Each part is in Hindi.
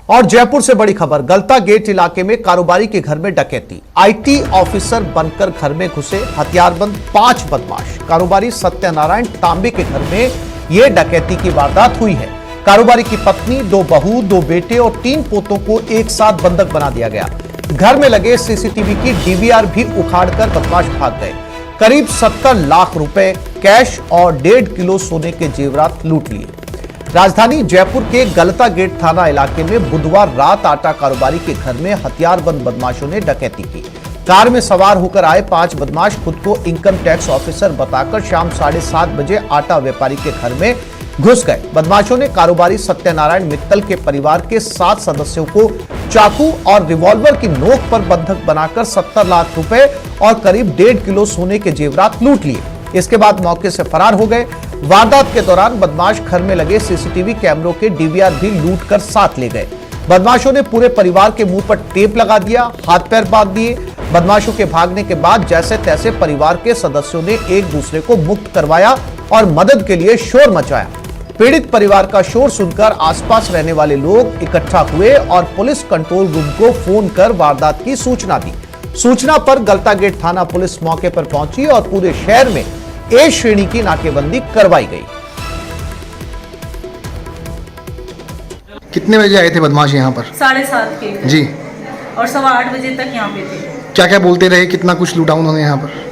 और जयपुर से बड़ी खबर, गलता गेट इलाके में कारोबारी के घर में डकैती। आईटी ऑफिसर बनकर घर में घुसे हथियारबंद 5 बदमाश। कारोबारी सत्यनारायण तांबे के घर में यह डकैती की वारदात हुई है। कारोबारी की पत्नी, 2 बहू, 2 बेटे और 3 पोतों को एक साथ बंधक बना दिया गया। घर में लगे सीसीटीवी की डीवीआर भी उखाड़कर बदमाश भाग गए। करीब 70 लाख रुपए कैश और 1.5 किलो सोने के जेवरात लूट लिए। राजधानी जयपुर के गलता गेट थाना इलाके में बुधवार रात आटा कारोबारी के घर में हथियारबंद बदमाशों ने डकैती की। कार में सवार होकर आए 5 बदमाश खुद को इनकम टैक्स ऑफिसर बताकर शाम 7:30 बजे आटा व्यापारी के घर में घुस गए। बदमाशों ने कारोबारी सत्यनारायण मित्तल के परिवार के 7 सदस्यों को चाकू और रिवॉल्वर की नोक पर बंधक बनाकर 70 लाख रुपए और करीब 1.5 किलो सोने के जेवरात लूट लिए। इसके बाद मौके से फरार हो गए। वारदात के दौरान बदमाश घर में लगे सीसीटीवी कैमरों के डीवीआर भी लूटकर साथ ले गए। बदमाशों ने पूरे परिवार के मुंह पर टेप लगा दिया, हाथ पैर बांध दिए। बदमाशों के भागने के बाद जैसे तैसे परिवार के सदस्यों ने एक दूसरे को मुक्त करवाया और मदद के लिए शोर मचाया। पीड़ित परिवार का शोर सुनकर आसपास रहने वाले लोग इकट्ठा हुए और पुलिस कंट्रोल रूम को फोन कर वारदात की सूचना दी। सूचना पर गलता गेट थाना पुलिस मौके पर पहुंची और पूरे शहर में ए श्रेणी की नाकेबंदी करवाई गई। कितने बजे आए थे बदमाश यहाँ पर? 7:30 के जी। और 8:15 बजे तक यहाँ पे थे। क्या क्या बोलते रहे? कितना कुछ लूटा उन्होंने यहाँ पर?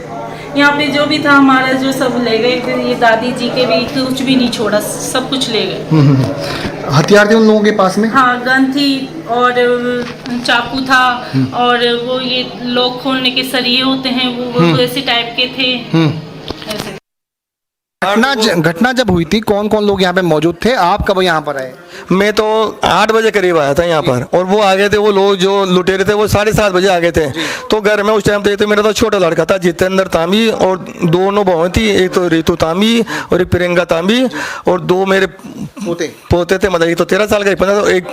यहाँ पे जो भी था हमारा जो सब ले गए थे। ये दादी जी के भी कुछ भी नहीं छोड़ा, सब कुछ ले गए। हथियार थे उन लोगों के पास में? हाँ, गन थी और चाकू था और वो ये लॉक खोलने के सरिये होते हैं वो ऐसे टाइप के थे। ऐसे। घटना जब हुई थी कौन कौन लोग यहाँ पे मौजूद थे? आप कब यहाँ पर आए? मैं तो 8 बजे करीब आया था यहाँ पर और वो आ गए थे। वो लोग जो लुटेरे थे वो 7:30 बजे आ गए थे। तो घर में उस टाइम तो मेरा तो छोटा लड़का था जितेंद्र तांबी और 2 बहुएं थी, एक तो रितु तांबी और एक प्रियंका तांबी और 2 मेरे पोते थे। मतलब एक तो 13 साल का, 15, एक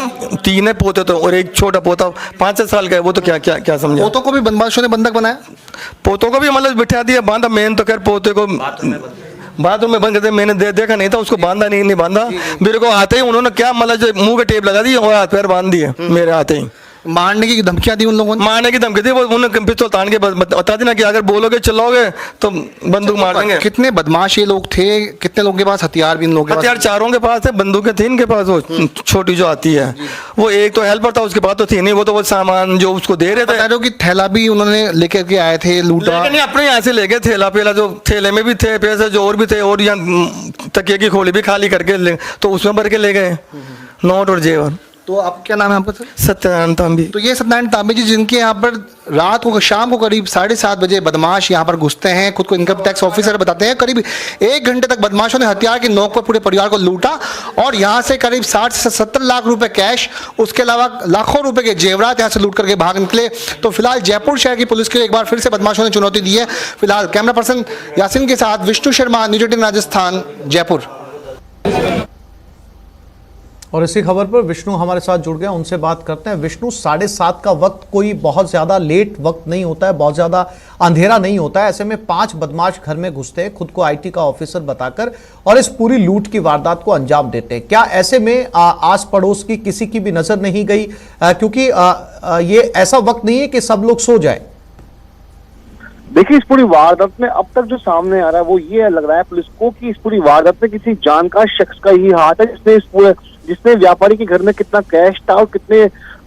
3 है पोते तो और एक छोटा पोता 5 साल का है। वो तो क्या समझे। पोतों को भी बदमाशों ने बंधक बनाया? पोतों को भी मतलब बिठा दिया, बांधा। मेन तो खैर पोते को बाथरूम में बंद करते, मैंने देखा नहीं था उसको, बांधा नहीं बांधा। मेरे को आते ही उन्होंने क्या मतलब जो मुंह पे टेप लगा दी और हाथ पैर बांध दिए मेरे आते ही। मारने की धमकियां दी उन लोगों ने? मारने की धमकी दी। वो उन्होंने पिस्तौल तान के बता देना कि अगर बोलोगे चलोगे तो बंदूक मार देंगे। कितने बदमाश ये लोग थे? कितने लोगों के पास हथियार भी इन लोगों के? हथियार 4 के पास थे, बंदूकें थी इनके पास। वो छोटी जो आती है वो एक तो हेल्पर था, उसके पास तो थी नहीं। वो तो वो सामान जो उसको दे रहे थे कि थैला भी उन्होंने लेकर के आए थे लूटा? अपने यहाँ से लेके थैला पेला जो थैले में भी थे पैसे जो और भी थे और यहाँ तकिए की खोली भी खाली करके तो उसमें भर के ले गए नोट और जेवर। तो आप क्या नाम है आपका? सत्यनारायण तांबी। तो ये सत्यनारायण तांबी जी जिनके यहाँ पर रात को शाम को करीब 7:30 बजे बदमाश यहाँ पर घुसते हैं, खुद को इनकम टैक्स ऑफिसर बताते हैं। करीब 1 घंटे तक बदमाशों ने हथियार की नोक पर पूरे परिवार को लूटा और यहाँ से करीब 60 से 70 लाख रुपए कैश, उसके अलावा लाखों रुपए के जेवरात यहाँ से लूट करके भाग निकले। तो फिलहाल जयपुर शहर की पुलिस को एक बार फिर से बदमाशों ने चुनौती दी है। फिलहाल कैमरा पर्सन यासिन के साथ विष्णु शर्मा, न्यूज़ 18 राजस्थान, जयपुर। और इसी खबर पर विष्णु हमारे साथ जुड़ गए, उनसे बात करते हैं। विष्णु, 7:30 का वक्त कोई बहुत ज्यादा लेट वक्त नहीं होता है, बहुत ज्यादा अंधेरा नहीं होता है। ऐसे में 5 बदमाश घर में घुसते हैं खुद को आईटी का ऑफिसर बताकर और इस पूरी लूट की वारदात को अंजाम देते हैं। क्या ऐसे में आस पड़ोस की किसी की भी नजर नहीं गई? क्योंकि ये ऐसा वक्त नहीं है कि सब लोग सो जाए। देखिए, इस पूरी वारदात में अब तक जो सामने आ रहा है वो ये लग रहा है पुलिस को कि इस पूरी वारदात में किसी जानकार शख्स का ही हाथ है, जिसने व्यापारी के घर में कितना कैश था और कितने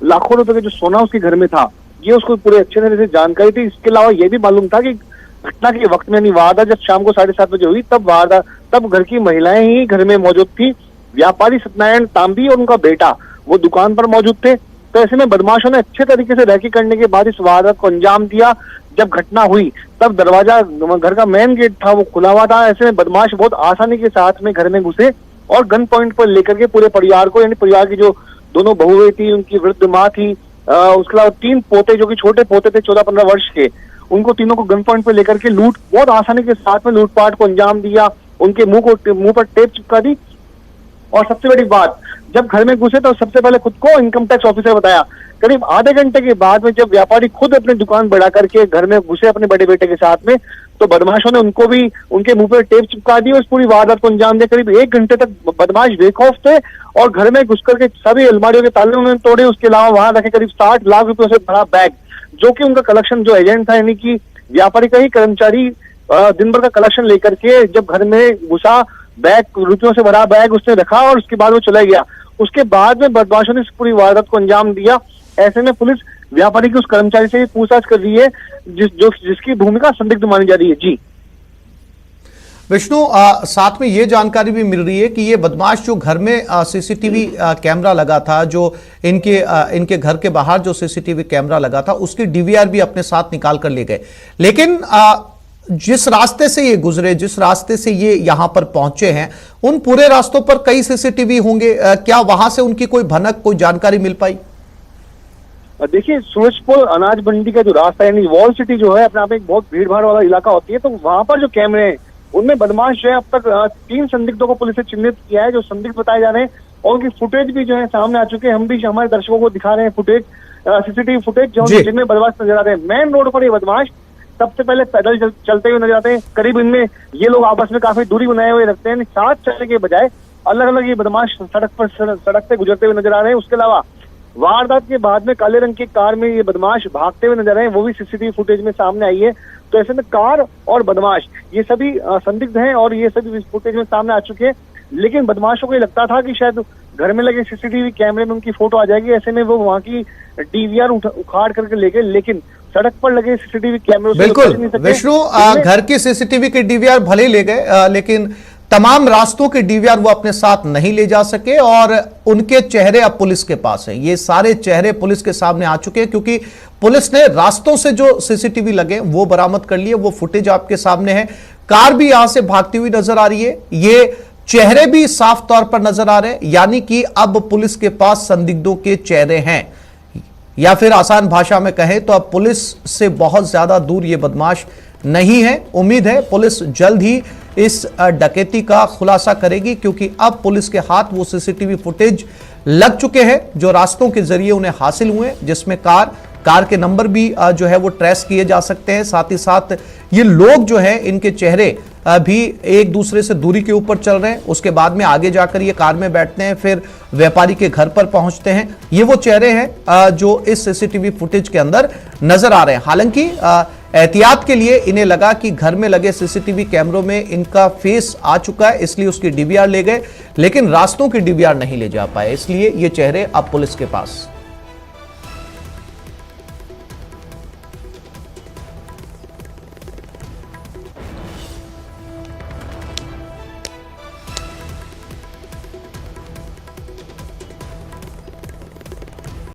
लाखों रुपए का जो सोना उसके घर में था, ये उसको पूरे अच्छे तरह से जानकारी थी। इसके अलावा ये भी मालूम था कि घटना के वक्त में वारदात जब शाम को 7:30 बजे हुई तब घर की महिलाएं ही घर में मौजूद थी। व्यापारी सत्यनारायण तांबी और उनका बेटा वो दुकान पर मौजूद थे। तो ऐसे में बदमाशों ने अच्छे तरीके से रैकी करने के बाद इस वारदात को अंजाम दिया। जब घटना हुई तब दरवाजा, घर का मेन गेट था, वो खुला हुआ था। ऐसे में बदमाश बहुत आसानी के साथ में घर में घुसे और गन पॉइंट पर लेकर के पूरे परिवार को, यानी परिवार की जो 2 बहुएं थी, उनकी वृद्ध माँ थी, उसके अलावा 3 पोते जो कि छोटे पोते थे 14-15 वर्ष के, उनको तीनों को गन पॉइंट पर लेकर के बहुत आसानी के साथ में लूटपाट को अंजाम दिया। उनके मुंह पर टेप चिपका दी। और सबसे बड़ी बात, जब घर में घुसे तो सबसे पहले खुद को इनकम टैक्स ऑफिसर बताया। करीब आधे घंटे के बाद में जब व्यापारी खुद अपनी दुकान बढ़ा करके घर में घुसे अपने बड़े बेटे के साथ में, तो बदमाशों ने उनको भी उनके मुंह पर टेप चिपका दी और इस पूरी वारदात को अंजाम दिया। करीब 1 घंटे तक बदमाश बेखौफ थे और घर में घुस करके सभी अलमारियों के ताले उन्होंने तोड़े। उसके अलावा वहां रखे करीब 60 लाख रुपए से भरा बैग, जो कि उनका कलेक्शन जो एजेंट था यानी कि व्यापारी का ही कर्मचारी दिन भर का कलेक्शन लेकर के जब घर में घुसा, बैग रुपयों से भरा बैग उसने रखा और उसके बाद वो चला गया। उसके बाद में बदमाशों ने इस पूरी वारदात को अंजाम दिया। ऐसे में पुलिस व्यापारी की उस कर्मचारी से पूछताछ कर रही है जिसकी भूमिका संदिग्ध मानी जा रही है। जी विष्णु, साथ में ये जानकारी भी मिल रही है कि ये बदमाश जो घर में सीसीटीवी कैमरा लगा था, जो इनके घर के बाहर जो सीसीटीवी कैमरा लगा था, उसकी डीवीआर भी अपने साथ निकाल कर ले गए। लेकिन जिस रास्ते से ये गुजरे, जिस रास्ते से ये यहां पर पहुंचे हैं, उन पूरे रास्तों पर कई सीसीटीवी होंगे। क्या वहां से उनकी कोई भनक, कोई जानकारी मिल पाई? देखिए, सूरजपुर अनाज मंडी का जो रास्ता यानी वॉल सिटी जो है अपने आप में एक बहुत भीड़ भाड़ वाला इलाका होती है, तो वहां पर जो कैमरे हैं उनमें बदमाश जो है अब तक 3 संदिग्धों को पुलिस ने चिन्हित किया है जो संदिग्ध बताए जा रहे हैं और उनकी फुटेज भी जो है सामने आ चुके हैं। हम भी हमारे दर्शकों को दिखा रहे हैं फुटेज, सीसीटीवी फुटेज जिनमें बदमाश नजर आ रहे हैं। मेन रोड पर ये बदमाश सबसे पहले पैदल चलते हुए नजर आते हैं। करीब इनमें ये लोग आपस में काफी दूरी बनाए हुए रखते हैं, साथ चलने के बजाय अलग अलग ये बदमाश सड़क से गुजरते हुए नजर आ रहे हैं। उसके अलावा वारदात के बाद में काले रंग की कार में ये बदमाश भागते हुए नजर आ रहे हैं, वो भी सीसीटीवी फुटेज में सामने आई है। तो ऐसे में कार और बदमाश ये सभी संदिग्ध हैं और ये सभी फुटेज में सामने आ चुके हैं। लेकिन बदमाशों को ये लगता था कि शायद घर में लगे सीसीटीवी कैमरे में उनकी फोटो आ जाएगी, ऐसे में वो वहां की डीवीआर उखाड़ करके ले गए। लेकिन सड़क पर लगे सीसीटीवी कैमरों से बिल्कुल विष्णु, घर की सीसीटीवी की डीवीआर भले ही ले गए, लेकिन तमाम रास्तों के डीवीआर वो अपने साथ नहीं ले जा सके और उनके चेहरे अब पुलिस के पास हैं। ये सारे चेहरे पुलिस के सामने आ चुके हैं क्योंकि पुलिस ने रास्तों से जो सीसीटीवी लगे वो बरामद कर लिए। वो फुटेज आपके सामने है। कार भी यहां से भागती हुई नजर आ रही है, ये चेहरे भी साफ तौर पर नजर आ रहे हैं, यानी कि अब पुलिस के पास संदिग्धों के चेहरे हैं, या फिर आसान भाषा में कहें तो अब पुलिस से बहुत ज्यादा दूर ये बदमाश नहीं है। उम्मीद है पुलिस जल्द ही इस डकैती का खुलासा करेगी क्योंकि अब पुलिस के हाथ वो सीसीटीवी फुटेज लग चुके हैं जो रास्तों के जरिए उन्हें हासिल हुए, जिसमें कार के नंबर भी जो है वो ट्रेस किए जा सकते हैं। साथ ही साथ ये लोग जो है इनके चेहरे भी एक दूसरे से दूरी के ऊपर चल रहे हैं, उसके बाद में आगे जाकर ये कार में बैठते हैं, फिर व्यापारी के घर पर पहुंचते हैं। ये वो चेहरे हैं जो इस सीसीटीवी फुटेज के अंदर नजर आ रहे हैं। हालांकि एहतियात के लिए इन्हें लगा कि घर में लगे सीसीटीवी कैमरों में इनका फेस आ चुका है, इसलिए उसकी डीवीआर ले गए, लेकिन रास्तों की डीवीआर नहीं ले जा पाए, इसलिए ये चेहरे अब पुलिस के पास।